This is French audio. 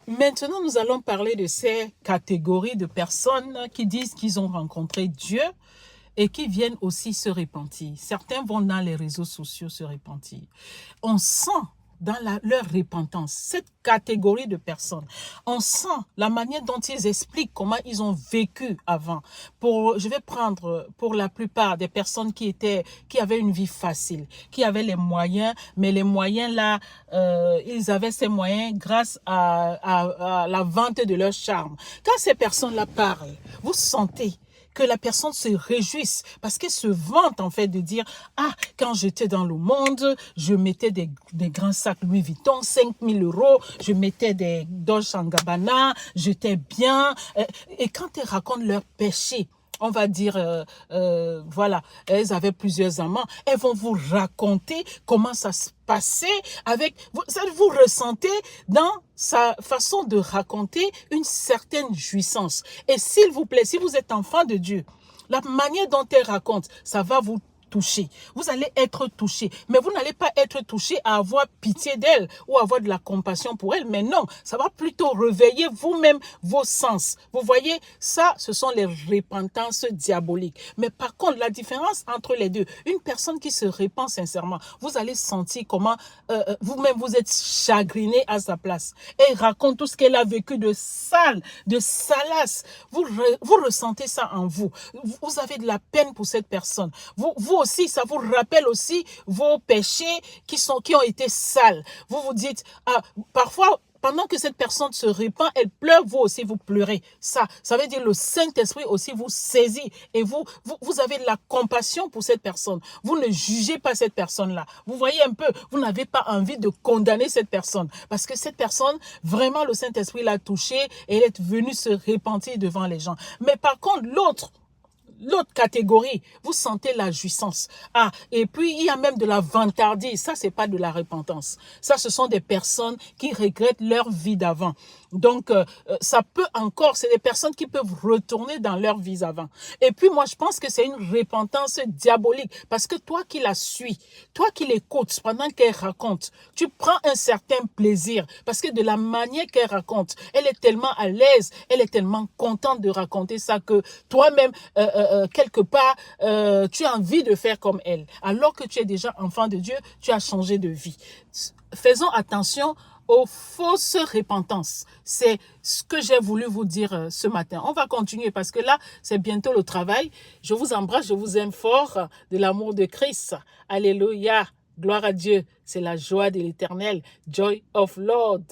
Maintenant, nous allons parler de ces catégories de personnes qui disent qu'ils ont rencontré Dieu et qui viennent aussi se repentir. Certains vont dans les réseaux sociaux se repentir. On sent dans leur repentance, cette catégorie de personnes, on sent la manière dont ils expliquent comment ils ont vécu avant. Je vais prendre pour la plupart des personnes qui avaient une vie facile, qui avaient les moyens, mais les moyens là, ils avaient ces moyens grâce à la vente de leur charme. Quand ces personnes-là parlent, vous sentez que la personne se réjouisse parce qu'elle se vante en fait de dire « Ah, quand j'étais dans le monde, je mettais des grands sacs Louis Vuitton, 5 000 €, je mettais des Dolce & Gabbana, j'étais bien. » Et quand elles racontent leurs péchés, on va dire, voilà, elles avaient plusieurs amants, elles vont vous raconter comment ça se passait vous ressentez dans sa façon de raconter une certaine jouissance. Et s'il vous plaît, si vous êtes enfant de Dieu, la manière dont elle raconte, ça va vous toucher. Vous allez être touché, mais vous n'allez pas être touché à avoir pitié d'elle ou avoir de la compassion pour elle, mais non, ça va plutôt réveiller vous-même vos sens. Vous voyez, ça, ce sont les repentances diaboliques. Mais par contre, la différence entre les deux, une personne qui se repent sincèrement, vous allez sentir comment vous-même vous êtes chagriné à sa place. Elle raconte tout ce qu'elle a vécu de sale, de salace. Vous ressentez ça en vous. Vous avez de la peine pour cette personne. Vous aussi, ça vous rappelle aussi vos péchés qui ont été sales. Vous vous dites, ah, parfois, pendant que cette personne se répand, elle pleure, vous aussi, vous pleurez. Ça veut dire le Saint-Esprit aussi vous saisit et vous avez de la compassion pour cette personne. Vous ne jugez pas cette personne-là. Vous voyez un peu, vous n'avez pas envie de condamner cette personne parce que cette personne, vraiment, le Saint-Esprit l'a touchée et elle est venue se repentir devant les gens. Mais par contre, l'autre catégorie, vous sentez la jouissance. Ah, et puis il y a même de la vantardise. Ça, c'est pas de la repentance. Ça, ce sont des personnes qui regrettent leur vie d'avant. Donc, ça peut encore, c'est des personnes qui peuvent retourner dans leur vie d'avant. Et puis, moi, je pense que c'est une repentance diabolique parce que toi qui la suis, toi qui l'écoutes pendant qu'elle raconte, tu prends un certain plaisir parce que de la manière qu'elle raconte, elle est tellement à l'aise, elle est tellement contente de raconter ça que toi-même, quelque part, tu as envie de faire comme elle. Alors que tu es déjà enfant de Dieu, tu as changé de vie. Faisons attention aux fausses repentances. C'est ce que j'ai voulu vous dire ce matin. On va continuer parce que là, c'est bientôt le travail. Je vous embrasse, je vous aime fort de l'amour de Christ. Alléluia. Gloire à Dieu. C'est la joie de l'Éternel. Joy of Lord.